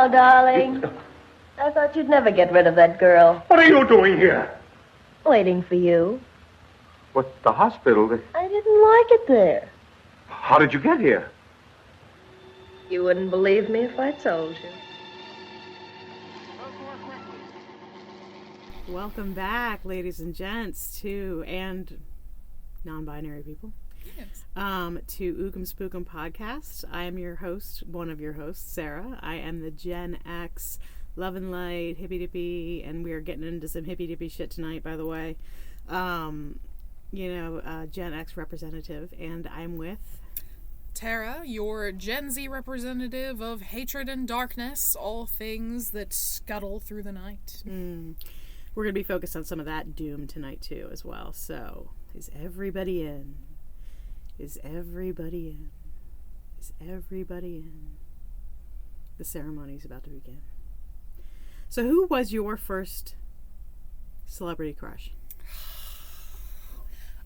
Hello, darling. I thought you'd never get rid of that girl. What are you doing here? Waiting for you. What, the hospital? I didn't like it there. How did you get here? You wouldn't believe me if I told you. Welcome back, ladies and gents, and non-binary people, yes. To Oogum Spookum Podcast. I am your host, one of your hosts, Sarah. I am the Gen X, love and light, hippy-dippy, and we are getting into some hippy-dippy shit tonight, by the way. Gen X representative, and I'm with... Tara, your Gen Z representative of hatred and darkness, all things that scuttle through the night. We're going to be focused on some of that doom tonight, too, as well. So, is everybody in? Is everybody in? Is everybody in? The ceremony is about to begin. So, who was your first celebrity crush?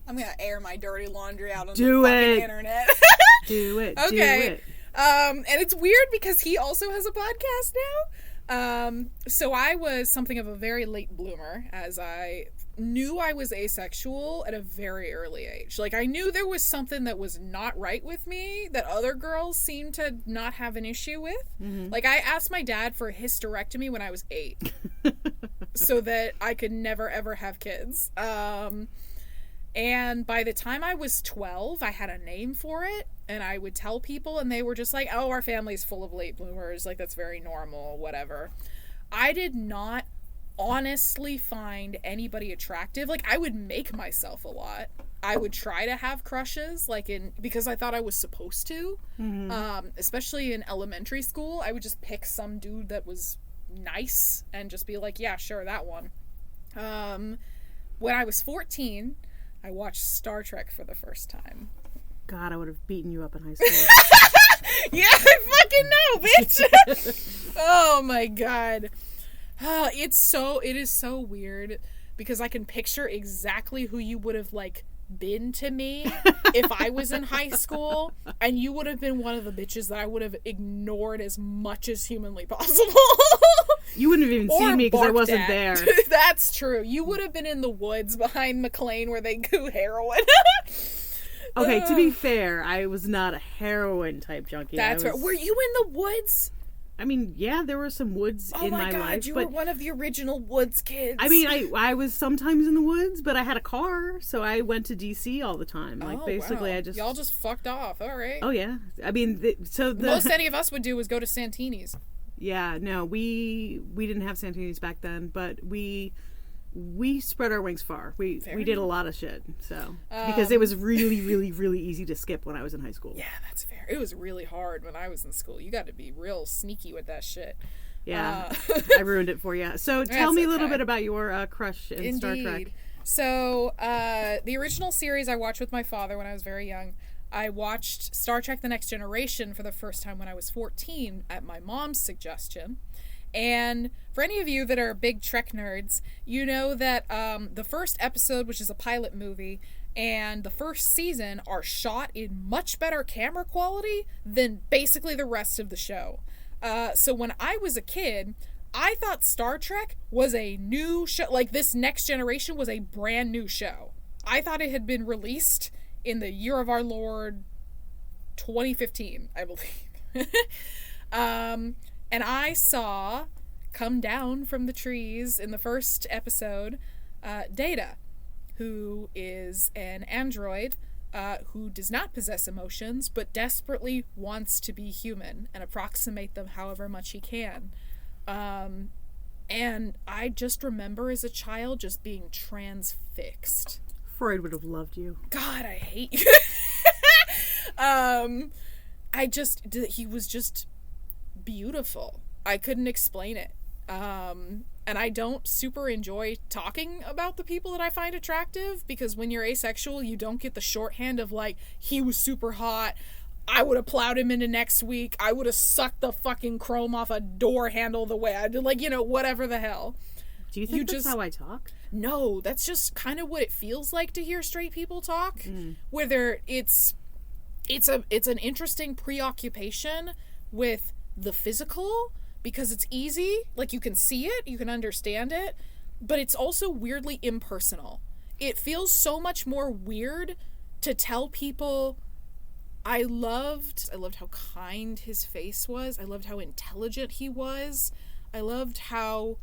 I'm going to air my dirty laundry out on Do the it. fucking internet. Do it. Okay. Do it. And it's weird because he also has a podcast now. So I was something of a very late bloomer, as I knew I was asexual at a very early age. Like, I knew there was something that was not right with me that other girls seemed to not have an issue with. Mm-hmm. Like, I asked my dad for a hysterectomy when I was 8 so that I could never ever have kids. And by the time I was 12, I had a name for it, and I would tell people, and they were just like, oh, our family's full of late bloomers, like, that's very normal, whatever. I did not honestly find anybody attractive. Like, I would make myself a lot. I would try to have crushes, because I thought I was supposed to, especially in elementary school. I would just pick some dude that was nice and just be like, yeah, sure, that one. When I was 14... I watched Star Trek for the first time. God, I would have beaten you up in high school. Yeah, I fucking know, bitch. Oh my god. It is so weird because I can picture exactly who you would have, been to me if I was in high school, and you would have been one of the bitches that I would have ignored as much as humanly possible. You wouldn't have even seen me because I wasn't there. That's true. You would have been in the woods behind McLean where they do heroin. Okay, to be fair, I was not a heroin type junkie. That's right. Were you in the woods? I mean, yeah, there were some woods in my life. Oh my god, you were one of the original woods kids. I mean, I was sometimes in the woods, but I had a car, so I went to DC all the time. Basically, wow. I just... Y'all just fucked off, alright. Oh, yeah. I mean, most any of us would do was go to Santini's. Yeah, no, we didn't have Santini's back then, but we spread our wings far. We did a lot of shit, so because it was really, really, really easy to skip when I was in high school. Yeah, that's fair. It was really hard when I was in school. You got to be real sneaky with that shit. Yeah, I ruined it for you. So tell me a little bit about your crush in Star Trek. So the original series I watched with my father when I was very young. I watched Star Trek The Next Generation for the first time when I was 14 at my mom's suggestion. And for any of you that are big Trek nerds, you know that the first episode, which is a pilot movie, and the first season are shot in much better camera quality than basically the rest of the show. So when I was a kid, I thought Star Trek was a new show. Like, this Next Generation was a brand new show. I thought it had been released in the year of our Lord 2015, I believe. And I saw come down from the trees in the first episode Data, who is an android who does not possess emotions but desperately wants to be human and approximate them however much he can. And I just remember as a child just being transfixed. Freud would have loved you. God, I hate you. He was just beautiful. I couldn't explain it. And I don't super enjoy talking about the people that I find attractive, because when you're asexual, you don't get the shorthand of, he was super hot, I would have plowed him into next week, I would have sucked the fucking chrome off a door handle the way I did, whatever the hell. Do you think that's how I talk? No, that's just kind of what it feels like to hear straight people talk. Whether it's an interesting preoccupation with the physical, because it's easy, like you can see it, you can understand it, but it's also weirdly impersonal. It feels so much more weird to tell people I loved how kind his face was. I loved how intelligent he was. I loved how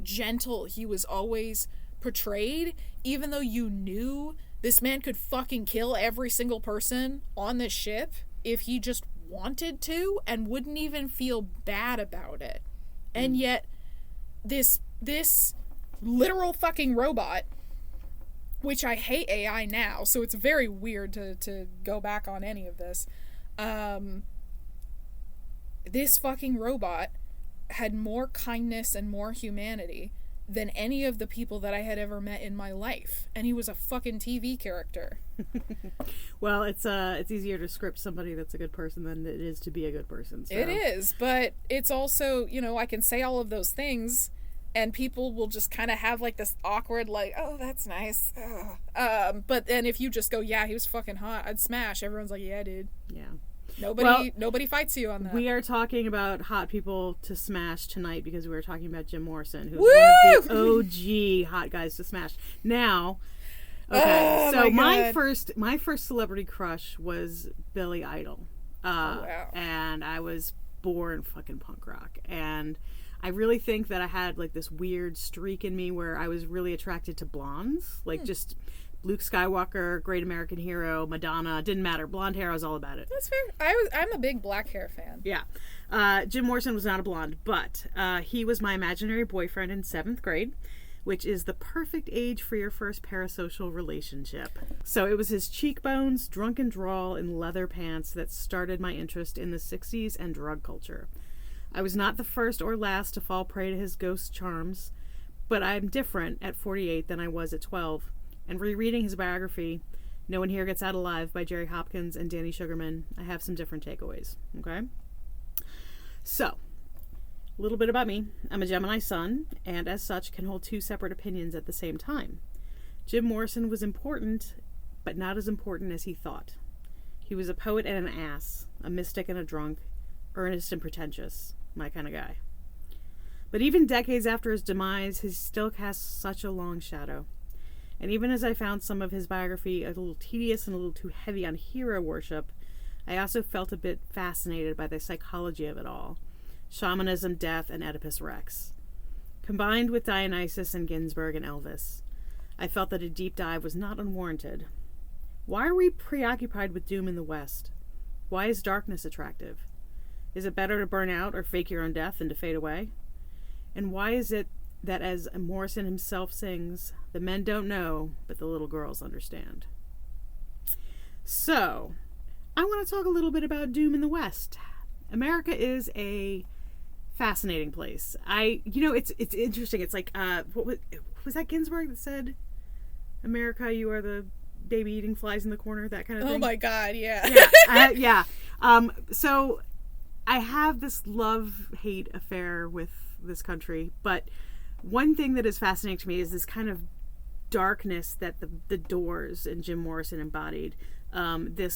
gentle he was always portrayed, even though you knew this man could fucking kill every single person on this ship if he just wanted to and wouldn't even feel bad about it. And yet this literal fucking robot, which I hate AI now, so it's very weird to go back on any of this. This fucking robot had more kindness and more humanity than any of the people that I had ever met in my life. And he was a fucking TV character. Well, it's easier to script somebody that's a good person than it is to be a good person. So. It is, but it's also, I can say all of those things and people will just kind of have like this awkward, like, oh, that's nice. But then if you just go, yeah, he was fucking hot, I'd smash. Everyone's like, yeah, dude. Yeah. Nobody fights you on that. We are talking about hot people to smash tonight because we were talking about Jim Morrison, who's one of the OG hot guys to smash. Now, okay, so my first celebrity crush was Billy Idol. Wow. And I was born fucking punk rock. And I really think that I had like this weird streak in me where I was really attracted to blondes, like just Luke Skywalker, Great American Hero, Madonna, didn't matter. Blonde hair, I was all about it. That's fair. I'm a big black hair fan. Yeah. Jim Morrison was not a blonde, but he was my imaginary boyfriend in 7th grade, which is the perfect age for your first parasocial relationship. So it was his cheekbones, drunken drawl, and leather pants that started my interest in the 60s and drug culture. I was not the first or last to fall prey to his ghost charms, but I'm different at 48 than I was at 12. And rereading his biography, No One Here Gets Out Alive by Jerry Hopkins and Danny Sugarman, I have some different takeaways, okay? So, a little bit about me. I'm a Gemini sun, and as such can hold two separate opinions at the same time. Jim Morrison was important, but not as important as he thought. He was a poet and an ass, a mystic and a drunk, earnest and pretentious, my kind of guy. But even decades after his demise, he still casts such a long shadow. And even as I found some of his biography a little tedious and a little too heavy on hero worship, I also felt a bit fascinated by the psychology of it all. Shamanism, death, and Oedipus Rex. Combined with Dionysus and Ginsberg and Elvis, I felt that a deep dive was not unwarranted. Why are we preoccupied with doom in the West? Why is darkness attractive? Is it better to burn out or fake your own death than to fade away? And why is it that, as Morrison himself sings, the men don't know, but the little girls understand? So, I want to talk a little bit about doom in the West. America is a fascinating place. It's interesting. It's like, what was that Ginsberg that said, America, you are the baby eating flies in the corner, that kind of thing? Oh my God, yeah. Yeah. So, I have this love-hate affair with this country, but one thing that is fascinating to me is this kind of darkness that the Doors and Jim Morrison embodied. The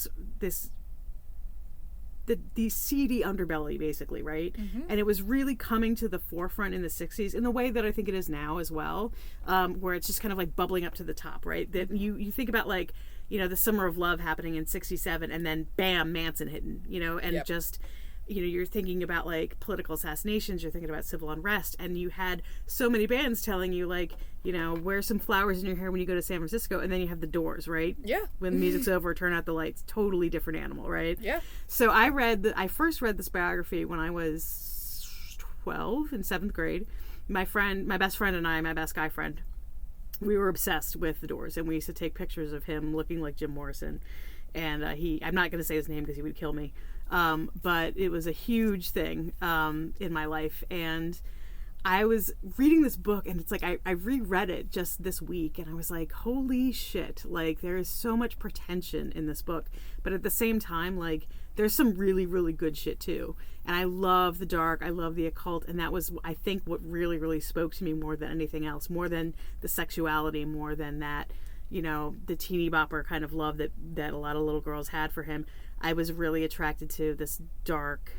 seedy underbelly, basically, right? Mm-hmm. And it was really coming to the forefront in the 60s in the way that I think it is now as well, where it's just kind of like bubbling up to the top, right? That you think about, like, the Summer of Love happening in 67 and then bam, Manson hitting, and yep. just... you're thinking about, like, political assassinations, you're thinking about civil unrest, and you had so many bands telling you, like, wear some flowers in your hair when you go to San Francisco, and then you have the Doors, right? Yeah. When the music's over, turn out the lights. Totally different animal, right? Yeah. So I first read this biography when I was 12 in 7th grade. My best friend and I, my best guy friend, we were obsessed with the Doors, and we used to take pictures of him looking like Jim Morrison. And I'm not going to say his name because he would kill me. But it was a huge thing in my life. And I was reading this book, and it's like I reread it just this week, and I was like, holy shit, like, there is so much pretension in this book. But at the same time, like, there's some really, really good shit too. And I love the dark, I love the occult, and that was, I think, what really, really spoke to me more than anything else, more than the sexuality, more than that, the teeny bopper kind of love that a lot of little girls had for him. I was really attracted to this dark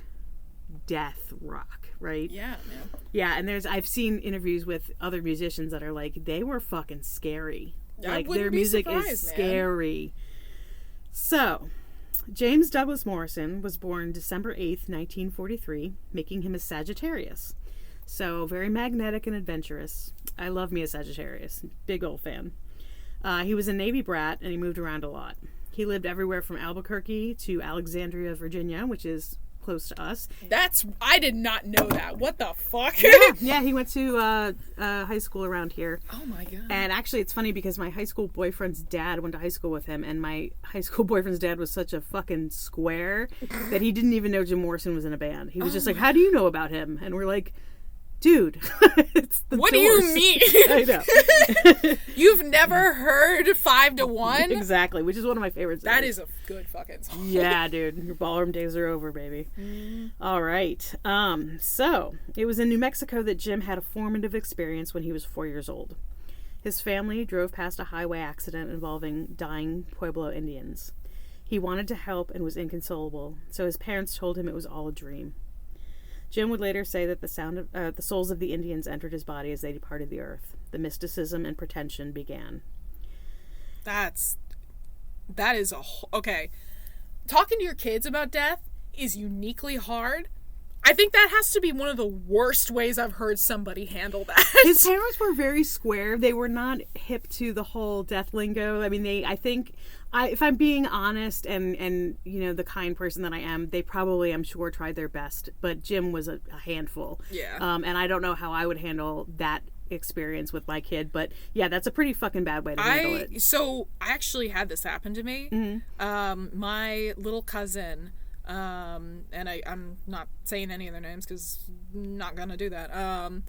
death rock, right? Yeah, man. Yeah, and I've seen interviews with other musicians that are like, they were fucking scary. I Like, wouldn't their be music surprised, is man. scary. So, James Douglas Morrison was born December 8th, 1943, making him a Sagittarius. So, very magnetic and adventurous. I love me a Sagittarius. Big old fan. He was a Navy brat, and he moved around a lot. He lived everywhere from Albuquerque to Alexandria, Virginia, which is close to us. I did not know that. What the fuck? Yeah, he went to high school around here. Oh my god. And actually, it's funny because my high school boyfriend's dad went to high school with him, and my high school boyfriend's dad was such a fucking square that he didn't even know Jim Morrison was in a band. He was just like, how do you know about him? And we're like, dude, it's the What Doors. do you mean? I know. You've never heard 5 to 1? Exactly, which is one of my favorites. That is a good fucking song. Yeah, dude. Your ballroom days are over, baby. All right. So, it was in New Mexico that Jim had a formative experience when he was 4 years old. His family drove past a highway accident involving dying Pueblo Indians. He wanted to help and was inconsolable, so his parents told him it was all a dream. Jim would later say that the souls of the Indians entered his body as they departed the earth. The mysticism and pretension began. That is okay. Talking to your kids about death is uniquely hard. I think that has to be one of the worst ways I've heard somebody handle that. His parents were very square. They were not hip to the whole death lingo. I mean, if I'm being honest and you know, the kind person that I am, they probably, I'm sure, tried their best. But Jim was a handful. Yeah. And I don't know how I would handle that experience with my kid. But yeah, that's a pretty fucking bad way to handle it. So I actually had this happen to me. Mm-hmm. My little cousin, and I'm not saying any of their names because I'm not gonna do that.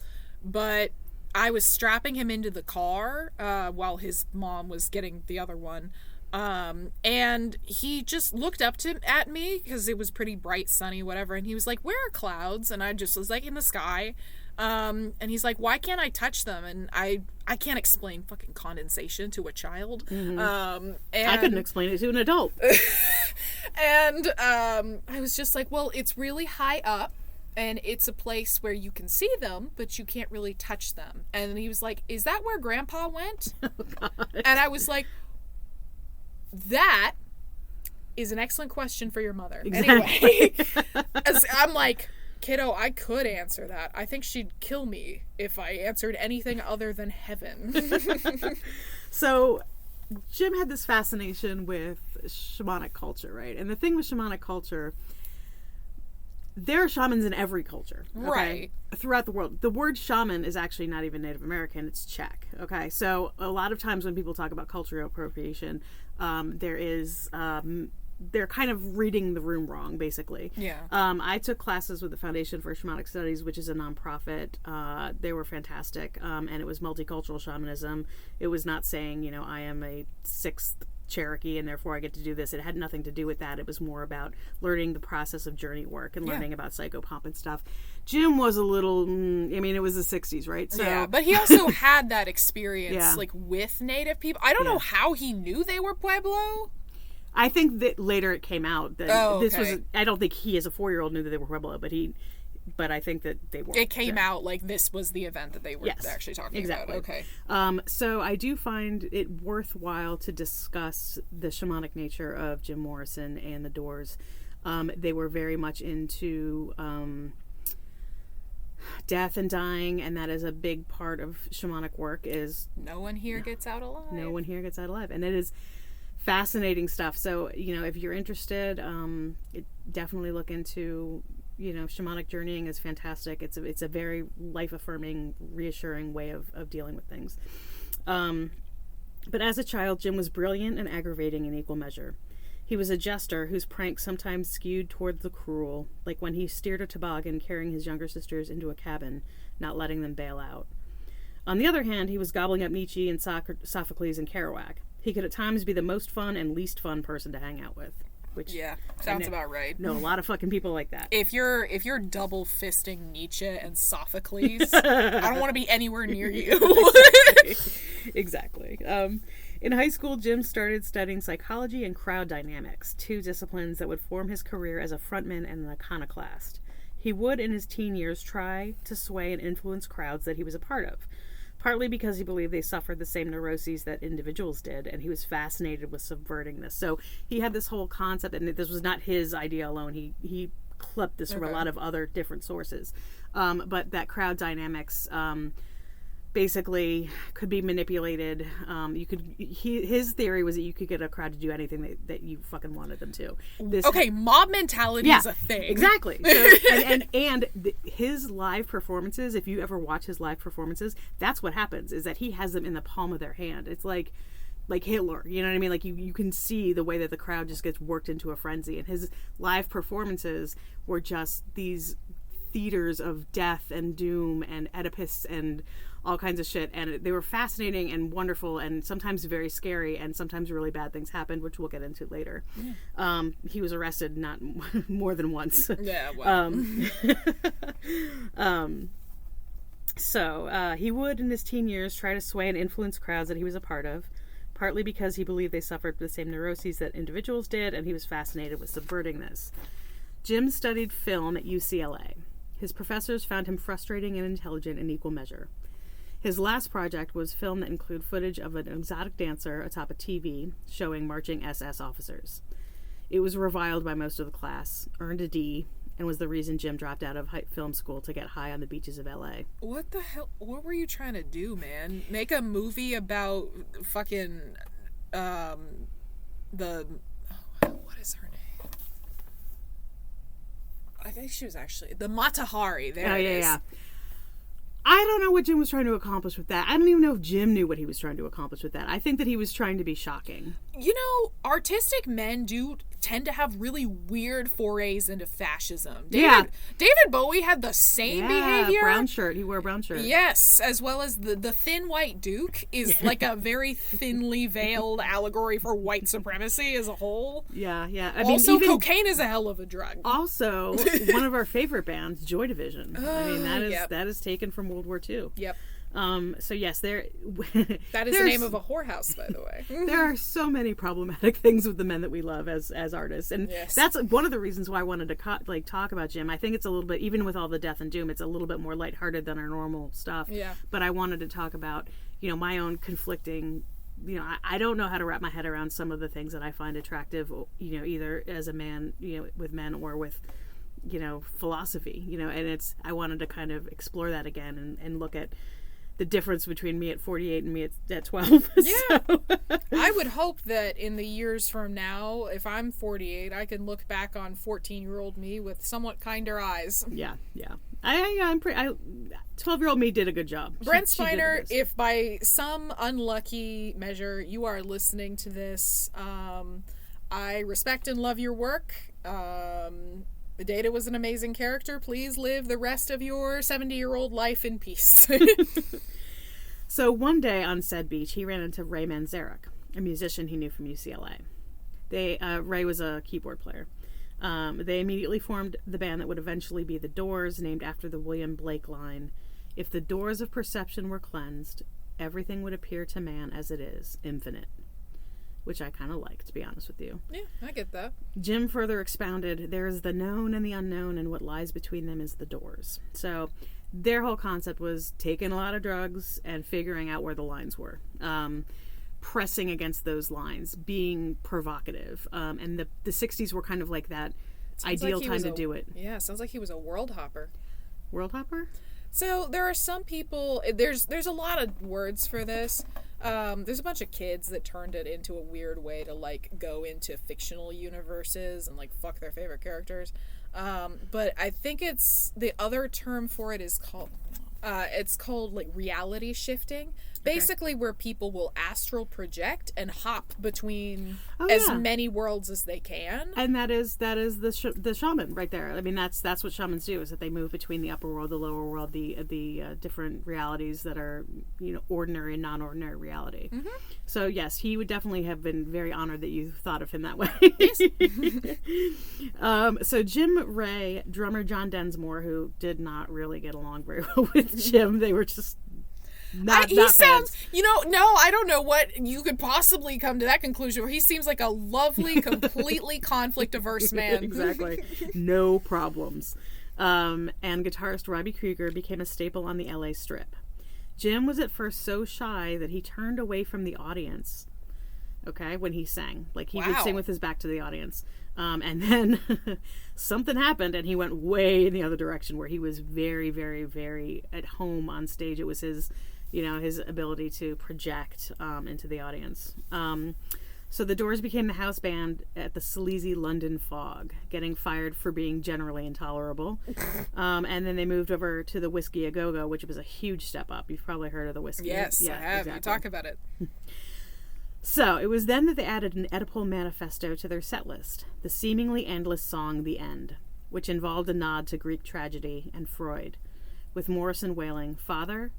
But I was strapping him into the car while his mom was getting the other one. And he just looked up at me because it was pretty bright, sunny, whatever. And he was like, "Where are clouds?" And I just was like, "In the sky." And he's like, "Why can't I touch them?" And I can't explain fucking condensation to a child. Mm-hmm. And I couldn't explain it to an adult. And I was just like, "Well, it's really high up, and it's a place where you can see them, but you can't really touch them." And he was like, "Is that where Grandpa went?" Oh, God. And I was like, that is an excellent question for your mother. Exactly. Anyway, I'm like, kiddo, I could answer that. I think she'd kill me if I answered anything other than heaven. So, Jim had this fascination with shamanic culture, right? And the thing with shamanic culture, there are shamans in every culture, okay? Right. Throughout the world. The word shaman is actually not even Native American, it's Czech, okay? So a lot of times when people talk about cultural appropriation, they're kind of reading the room wrong, basically. Yeah. I took classes with the Foundation for Shamanic Studies, which is a nonprofit. They were fantastic, and it was multicultural shamanism. It was not saying, you know, I am a 6th Cherokee and therefore I get to do this. It had nothing to do with that. It was more about learning the process of journey work and learning about psychopomp and stuff. Jim was a little, I mean, it was the 60s, right? So, yeah, but he also had that experience, like, with Native people. I don't know how he knew they were Pueblo. I think that later it came out that this was, okay. I don't think he as a 4-year-old knew that they were Pueblo, but I think that they were. It came out like this was the event that they were actually talking about. Okay. So I do find it worthwhile to discuss the shamanic nature of Jim Morrison and the Doors. They were very much into death and dying, and that is a big part of shamanic work. Is no one here gets out alive. No one here gets out alive, and it is fascinating stuff. So, you know, if you're interested, definitely look into, you know, shamanic journeying is fantastic. It's a very life-affirming, reassuring way of dealing with things. But as a child, Jim was brilliant and aggravating in equal measure. He was a jester whose pranks sometimes skewed toward the cruel, like when he steered a toboggan carrying his younger sisters into a cabin, not letting them bail out. On the other hand, he was gobbling up Nietzsche and Sophocles and Kerouac. He could at times be the most fun and least fun person to hang out with. Which sounds about right. No, a lot of fucking people like that. If you're double fisting Nietzsche and Sophocles, I don't want to be anywhere near you. Exactly. In high school, Jim started studying psychology and crowd dynamics, 2 disciplines that would form his career as a frontman and an iconoclast. He would, in his teen years, try to sway and influence crowds that he was a part of, partly because he believed they suffered the same neuroses that individuals did, and he was fascinated with subverting this. So he had this whole concept, and this was not his idea alone. He clipped this from a lot of other different sources. But that crowd dynamics basically could be manipulated. His theory was that you could get a crowd to do anything that you fucking wanted them to. Mob mentality is a thing. Exactly. So, his live performances, if you ever watch his live performances, that's what happens, is that he has them in the palm of their hand. It's like Hitler, you know what I mean? Like you can see the way that the crowd just gets worked into a frenzy, and his live performances were just these theaters of death and doom and Oedipus and all kinds of shit, and they were fascinating and wonderful and sometimes very scary, and sometimes really bad things happened, which we'll get into later. He was arrested not more than once. Yeah, well. So he would, in his teen years, try to sway and influence crowds that he was a part of, partly because he believed they suffered the same neuroses that individuals did, and he was fascinated with subverting this. Jim studied film at UCLA. His professors found him frustrating and intelligent in equal measure. His last project was film that included footage of an exotic dancer atop a TV showing marching SS officers. It was reviled by most of the class, earned a D, and was the reason Jim dropped out of film school to get high on the beaches of LA. What the hell? What were you trying to do, man? Make a movie about fucking what is her name? I think she was actually the Mata Hari. There it is. Yeah. I don't know what Jim was trying to accomplish with that. I don't even know if Jim knew what he was trying to accomplish with that. I think that he was trying to be shocking. You know, artistic men do tend to have really weird forays into fascism. David Bowie had the same behavior. Brown shirt. He wore a brown shirt. Yes, as well as the thin white duke is like a very thinly veiled allegory for white supremacy as a whole. Yeah. Also, cocaine is a hell of a drug. Also, one of our favorite bands, Joy Division. That is taken from World War II. Yep. So yes, that is the name of a whorehouse, by the way. There are so many problematic things with the men that we love as artists, and that's one of the reasons why I wanted to talk about Jim. I think it's a little bit, even with all the death and doom, it's a little bit more lighthearted than our normal stuff. Yeah. But I wanted to talk about, my own conflicting. I don't know how to wrap my head around some of the things that I find attractive. Either as a man, with men, or with philosophy. And I wanted to kind of explore that again and look at the difference between me at 48 and me at 12. Yeah. I would hope that in the years from now, if I'm 48, I can look back on 14-year-old me with somewhat kinder eyes. Yeah. I'm pretty. 12-year-old me did a good job. Brent Spiner, if by some unlucky measure you are listening to this, I respect and love your work. Data was an amazing character. Please live the rest of your 70-year-old life in peace. So one day on said beach, he ran into Ray Manzarek, a musician he knew from UCLA. Ray was a keyboard player. They immediately formed the band that would eventually be The Doors, named after the William Blake line, "If the doors of perception were cleansed, everything would appear to man as it is, infinite." Which I kind of like, to be honest with you. Yeah, I get that. Jim further expounded, "There is the known and the unknown, and what lies between them is the doors." So their whole concept was taking a lot of drugs and figuring out where the lines were. Pressing against those lines, being provocative. And the 60s were kind of like that ideal time to do it. Yeah, sounds like he was a world hopper. World hopper? So there are some people, there's a lot of words for this. There's a bunch of kids that turned it into a weird way to go into fictional universes and fuck their favorite characters. But I think the other term for it is called reality shifting. Basically, where people will astral project and hop between as many worlds as they can. And that is the shaman right there. I mean, that's what shamans do, is that they move between the upper world, the lower world, the different realities that are ordinary and non-ordinary reality. Mm-hmm. So yes, he would definitely have been very honored that you thought of him that way. Yes. So Jim Ray, drummer John Densmore, who did not really get along very well with Jim, they were just. He sounds, I don't know what you could possibly come to that conclusion where he seems like a lovely, completely conflict-averse man. Exactly. No problems. And guitarist Robbie Krieger became a staple on the LA Strip. Jim was at first so shy that he turned away from the audience, okay, when he sang. Like, he would sing with his back to the audience. And then something happened, and he went way in the other direction, where he was very, very, very at home on stage. It was his, his ability to project into the audience. So the Doors became the house band at the sleazy London Fog, getting fired for being generally intolerable. And then they moved over to the Whiskey A Go-Go, which was a huge step up. You've probably heard of the Whiskey. Yes, I have. Exactly. You talk about it. So it was then that they added an Oedipal manifesto to their set list, the seemingly endless song The End, which involved a nod to Greek tragedy and Freud, with Morrison wailing, "Father,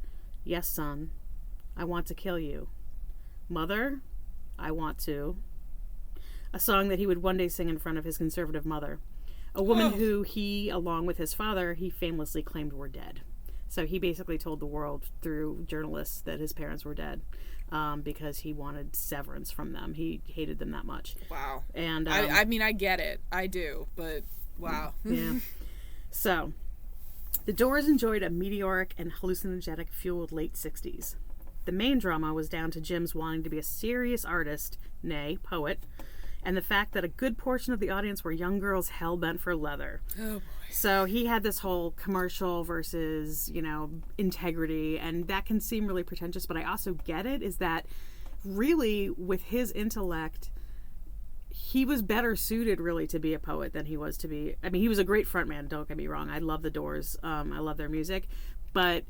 yes, son, I want to kill you. Mother, I want to." A song that he would one day sing in front of his conservative mother, a woman who he, along with his father, he famously claimed were dead. So he basically told the world through journalists that his parents were dead, because he wanted severance from them. He hated them that much. Wow. And I mean, I get it. I do. But wow. Yeah. So the Doors enjoyed a meteoric and hallucinogenic fueled late 60s. The main drama was down to Jim's wanting to be a serious artist, nay, poet, and the fact that a good portion of the audience were young girls hell-bent for leather. Oh, boy. So he had this whole commercial versus, integrity, and that can seem really pretentious, but I also get it, is that really, with his intellect, he was better suited, really, to be a poet than he was to be... I mean, he was a great frontman, don't get me wrong. I love the Doors. I love their music. But...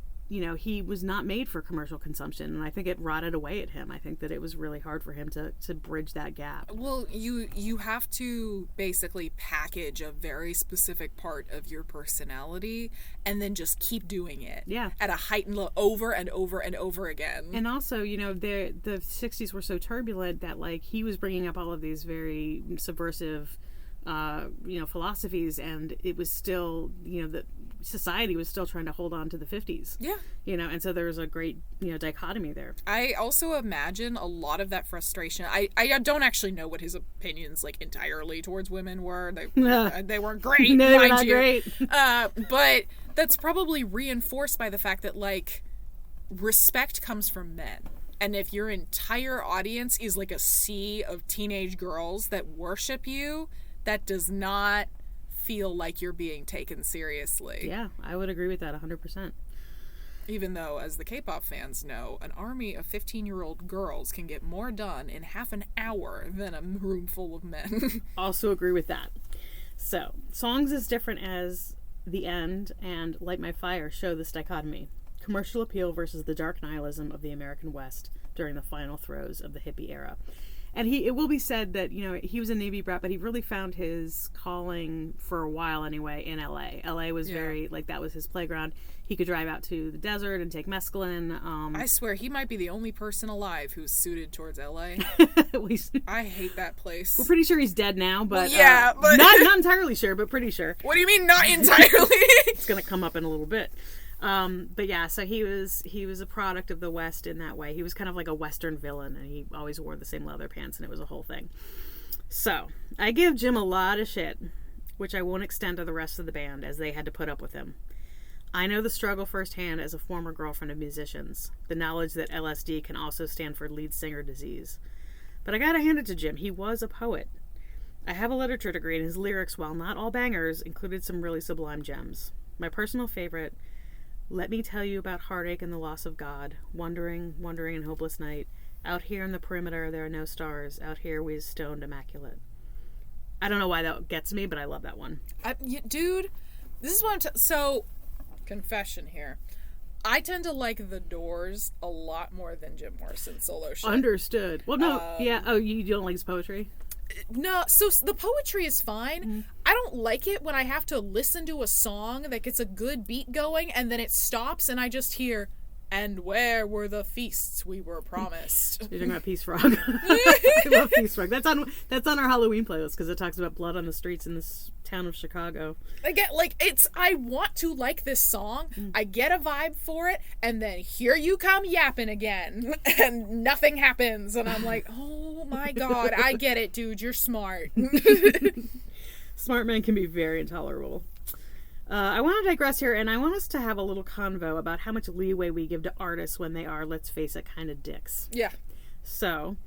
he was not made for commercial consumption, and I think it rotted away at him. I think that it was really hard for him to bridge that gap. Well, you have to basically package a very specific part of your personality and then just keep doing it. Yeah. At a heightened level over and over and over again. And also, the 60s were so turbulent that, like, he was bringing up all of these very subversive philosophies, and it was still, the society was still trying to hold on to the 50s. Yeah. And so there was a great, dichotomy there. I also imagine a lot of that frustration. I don't actually know what his opinions, like, entirely towards women were. They weren't great, no, they were mind not you. great. But that's probably reinforced by the fact that, like, respect comes from men. And if your entire audience is like a sea of teenage girls that worship you, that does not feel like you're being taken seriously. Yeah, I would agree with that 100%. Even though, as the K-pop fans know, an army of 15-year-old girls can get more done in half an hour than a room full of men. Also agree with that. So, songs as different as The End and Light My Fire show this dichotomy. Commercial appeal versus the dark nihilism of the American West during the final throes of the hippie era. And it will be said that, he was a Navy brat, but he really found his calling for a while anyway in LA. LA was very, that was his playground. He could drive out to the desert and take mescaline. I swear, he might be the only person alive who's suited towards LA. I hate that place. We're pretty sure he's dead now, but... Well, but... not entirely sure, but pretty sure. What do you mean, not entirely? It's going to come up in a little bit. But yeah, so he was a product of the West in that way. He was kind of like a Western villain, and he always wore the same leather pants, and it was a whole thing. So, I give Jim a lot of shit, which I won't extend to the rest of the band, as they had to put up with him. I know the struggle firsthand as a former girlfriend of musicians, the knowledge that LSD can also stand for lead singer disease. But I gotta hand it to Jim, he was a poet. I have a literature degree, and his lyrics, while not all bangers, included some really sublime gems. My personal favorite... Let me tell you about heartache and the loss of God. Wandering in hopeless night. Out here in the perimeter, there are no stars. Out here, we is stoned immaculate. I don't know why that gets me, but I love that one. Dude, this is what so, confession here. I tend to like the Doors a lot more than Jim Morrison's solo shit. Understood. Well, no, yeah. Oh, you don't like his poetry? No, so the poetry is fine. Mm-hmm. I don't like it when I have to listen to a song that gets a good beat going and then it stops and I just hear, "And where were the feasts we were promised?" You're talking about Peace Frog. I love Peace Frog. That's on our Halloween playlist because it talks about blood on the streets in this town of Chicago. Again, I want to like this song. I get a vibe for it, and then here you come yapping again, and nothing happens, and I'm like, oh my god, I get it, dude. You're smart. Smart men can be very intolerable. I want to digress here, and I want us to have a little convo about how much leeway we give to artists when they are, let's face it, kind of dicks. Yeah. So,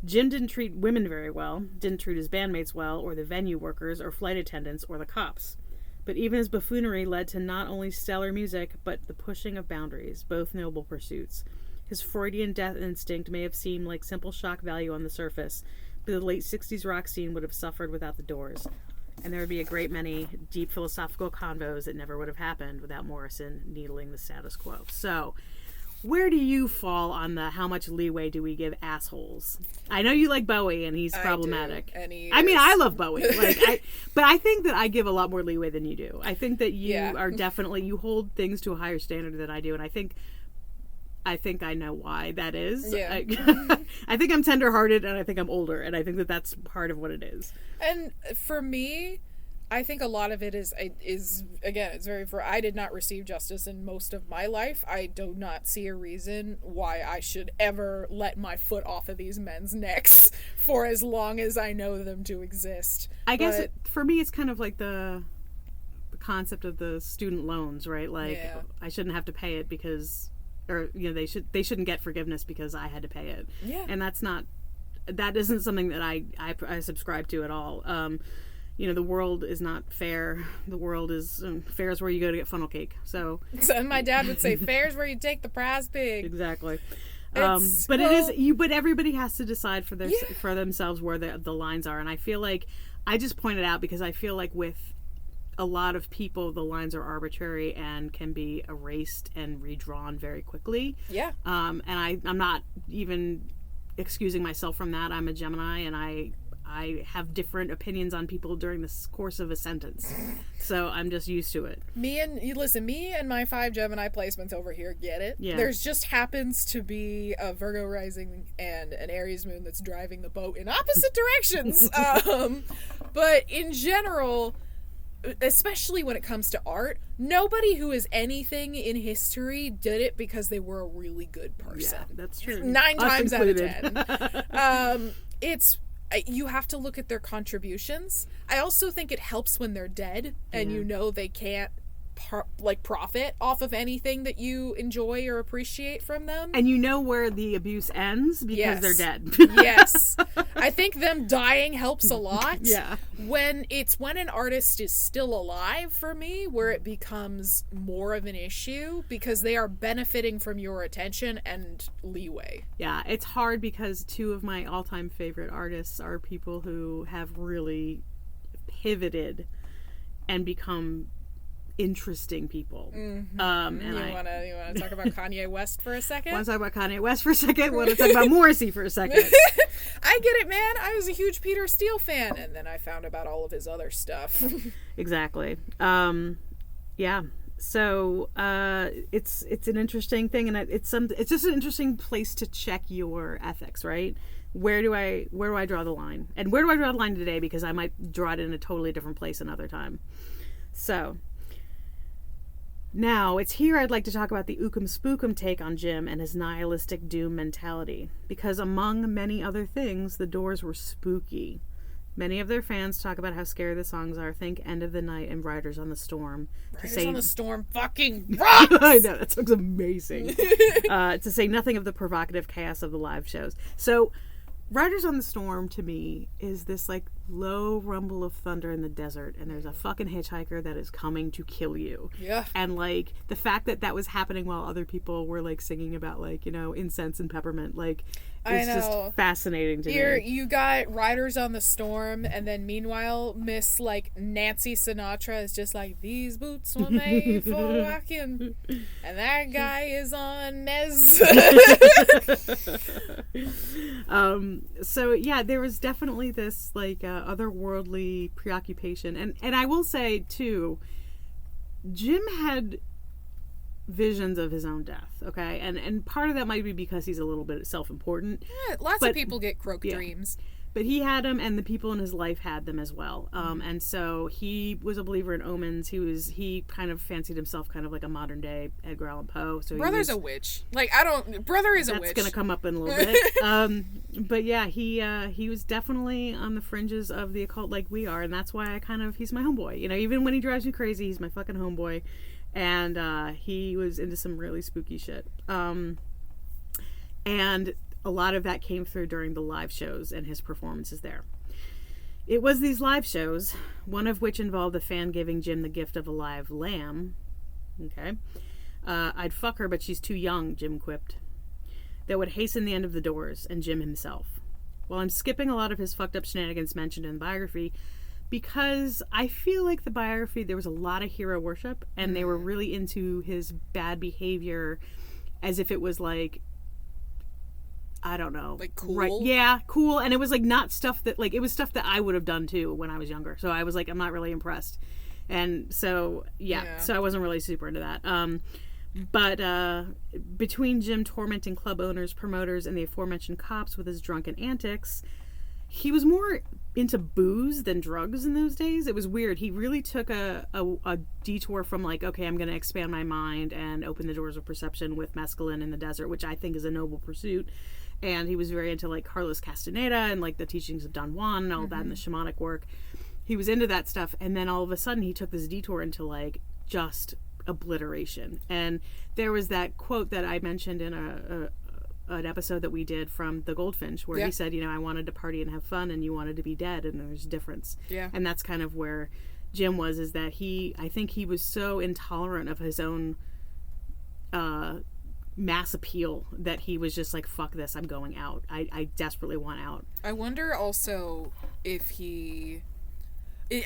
Jim didn't treat women very well, didn't treat his bandmates well, or the venue workers, or flight attendants, or the cops. But even his buffoonery led to not only stellar music, but the pushing of boundaries, both noble pursuits. His Freudian death instinct may have seemed like simple shock value on the surface, but the late 60s rock scene would have suffered without the Doors. And there would be a great many deep philosophical convos that never would have happened without Morrison needling the status quo. So, where do you fall on the how much leeway do we give assholes? I know you like Bowie and he's problematic. I do, and I mean, I love Bowie. But I think that I give a lot more leeway than you do. I think that you are definitely, you hold things to a higher standard than I do. And I think I know why that is. Yeah. I think I'm tender-hearted and I think I'm older. And I think that that's part of what it is. And for me, I think a lot of it is again, it's very, for I did not receive justice in most of my life. I do not see a reason why I should ever let my foot off of these men's necks for as long as I know them to exist. I guess for me, it's kind of like the concept of the student loans, right? Like, I shouldn't have to pay it because, or, you know, they shouldn't get forgiveness because I had to pay it. Yeah. And that isn't something that I subscribe to at all. You know, the world is not fair. The world is fair is where you go to get funnel cake. So my dad would say, fair is where you take the prize pig. Exactly. But everybody has to decide for themselves where the lines are. And I feel like I just pointed out because I feel like with a lot of people, the lines are arbitrary and can be erased and redrawn very quickly. Yeah. And I'm not even excusing myself from that. I'm a Gemini and I have different opinions on people during the course of a sentence. So I'm just used to it. Me and my 5 Gemini placements over here get it. Yeah. There's just happens to be a Virgo rising and an Aries moon that's driving the boat in opposite directions. But in general, especially when it comes to art, nobody who is anything in history did it because they were a really good person. Yeah, that's true. 9 times out of 10. You have to look at their contributions. I also think it helps when they're dead and you know they can't profit off of anything that you enjoy or appreciate from them. And you know where the abuse ends because they're dead. Yes. I think them dying helps a lot. Yeah. When an artist is still alive, for me, where it becomes more of an issue because they are benefiting from your attention and leeway. Yeah, it's hard because 2 of my all-time favorite artists are people who have really pivoted and become interesting people. Mm-hmm. And you want to talk about Kanye West for a second? Want to talk about Kanye West for a second? Want to talk about Morrissey for a second? I get it, man. I was a huge Peter Steele fan, and then I found about all of his other stuff. Exactly. Yeah. So it's an interesting thing, and it's just an interesting place to check your ethics, right? Where do I draw the line? And where do I draw the line today? Because I might draw it in a totally different place another time. So now, it's here I'd like to talk about the Ookum Spookum take on Jim and his nihilistic doom mentality. Because among many other things, the Doors were spooky. Many of their fans talk about how scary the songs are. Think End of the Night and Riders on the Storm. Riders on the Storm fucking rocks! I know, that song's amazing. To say nothing of the provocative chaos of the live shows. So, Riders on the Storm, to me, is this, like, low rumble of thunder in the desert, and there's a fucking hitchhiker that is coming to kill you. Yeah. And, like, the fact that was happening while other people were, like, singing about, like, you know, incense and peppermint, like, it's just fascinating to me. You got Riders on the Storm, and then meanwhile, Miss, like, Nancy Sinatra is just like, these boots were made for walking, and that guy is on mez. So, yeah, there was definitely this, like, otherworldly preoccupation. And I will say, too, Jim had visions of his own death, okay? And part of that might be because he's a little bit self-important. Yeah, lots of people get croak dreams. But he had them, and the people in his life had them as well. And so he was a believer in omens. He kind of fancied himself kind of like a modern day Edgar Allan Poe. So Brother's a witch. Like, Brother is a witch. That's gonna come up in a little bit. But yeah, he was definitely on the fringes of the occult like we are, and that's why he's my homeboy. You know, even when he drives me crazy, he's my fucking homeboy. And he was into some really spooky shit. And a lot of that came through during the live shows and his performances there. It was these live shows, one of which involved a fan giving Jim the gift of a live lamb. Okay. I'd fuck her, but she's too young, Jim quipped. That would hasten the end of the doors, and Jim himself. Well, I'm skipping a lot of his fucked up shenanigans mentioned in the biography because I feel like the biography, there was a lot of hero worship, and they were really into his bad behavior as if it was like, I don't know. Like cool? Right. Yeah, cool. And it was like not stuff that, like, it was stuff that I would have done too when I was younger. So I was like, I'm not really impressed. And so, yeah. So I wasn't really super into that. But between Jim tormenting club owners, promoters, and the aforementioned cops with his drunken antics, he was more into booze than drugs in those days. It was weird. He really took a detour from like, okay, I'm going to expand my mind and open the doors of perception with mescaline in the desert, which I think is a noble pursuit. And he was very into like Carlos Castaneda and like the teachings of Don Juan and all that and the shamanic work. He was into that stuff. And then all of a sudden he took this detour into like just obliteration. And there was that quote that I mentioned in an episode that we did from The Goldfinch where he said, you know, I wanted to party and have fun and you wanted to be dead, and there's a difference. Yeah. And that's kind of where Jim was, is that I think he was so intolerant of his own mass appeal that he was just like, fuck this, I'm going out. I desperately want out. I wonder also if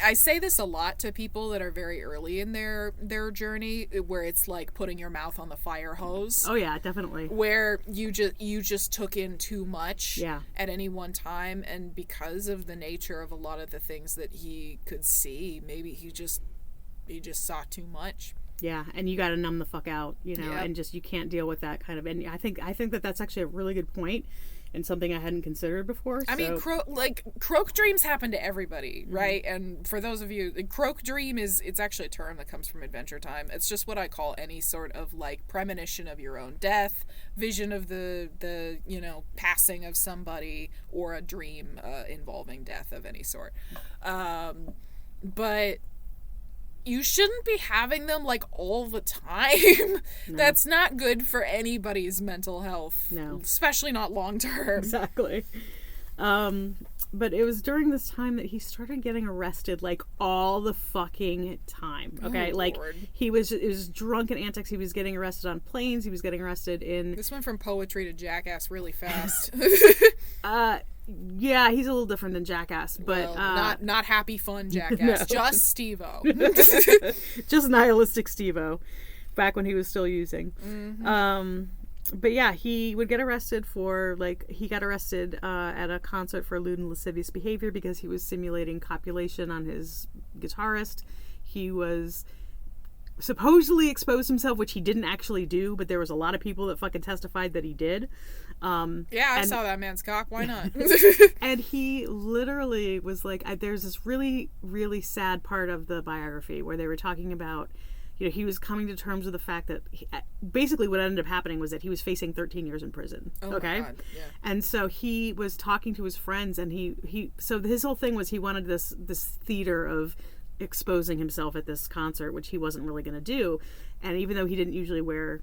I say this a lot to people that are very early in their journey, where it's like putting your mouth on the fire hose. Oh yeah, definitely. Where you just took in too much at any one time, and because of the nature of a lot of the things that he could see, maybe he just saw too much. Yeah, and you got to numb the fuck out, you know, and just you can't deal with that kind of. And I think that that's actually a really good point. And something I hadn't considered before. I mean, croak dreams happen to everybody, right? And for those of you, croak dream it's actually a term that comes from Adventure Time. It's just what I call any sort of like premonition of your own death, vision of the you know, passing of somebody, or a dream involving death of any sort. But you shouldn't be having them like all the time. No. That's not good for anybody's mental health. No. Especially not long term. Exactly. But it was during this time that he started getting arrested like all the fucking time. Okay. Oh, like Lord. it was drunken antics. He was getting arrested on planes. He was getting arrested in. This went from poetry to Jackass really fast. Yeah, he's a little different than Jackass, but not happy fun Jackass, no. Just Steve-O. Just nihilistic Steve-O, back when he was still using. Mm-hmm. But yeah, he would get arrested at a concert for lewd and lascivious behavior because he was simulating copulation on his guitarist. He was supposedly exposed himself, which he didn't actually do, but there was a lot of people that fucking testified that he did. I saw that man's cock. Why not? And he literally was like, there's this really, really sad part of the biography where they were talking about, you know, he was coming to terms with the fact that basically what ended up happening was that he was facing 13 years in prison. Oh, okay. My God. Yeah. And so he was talking to his friends, and so his whole thing was he wanted this theater of exposing himself at this concert, which he wasn't really going to do. And even though he didn't usually wear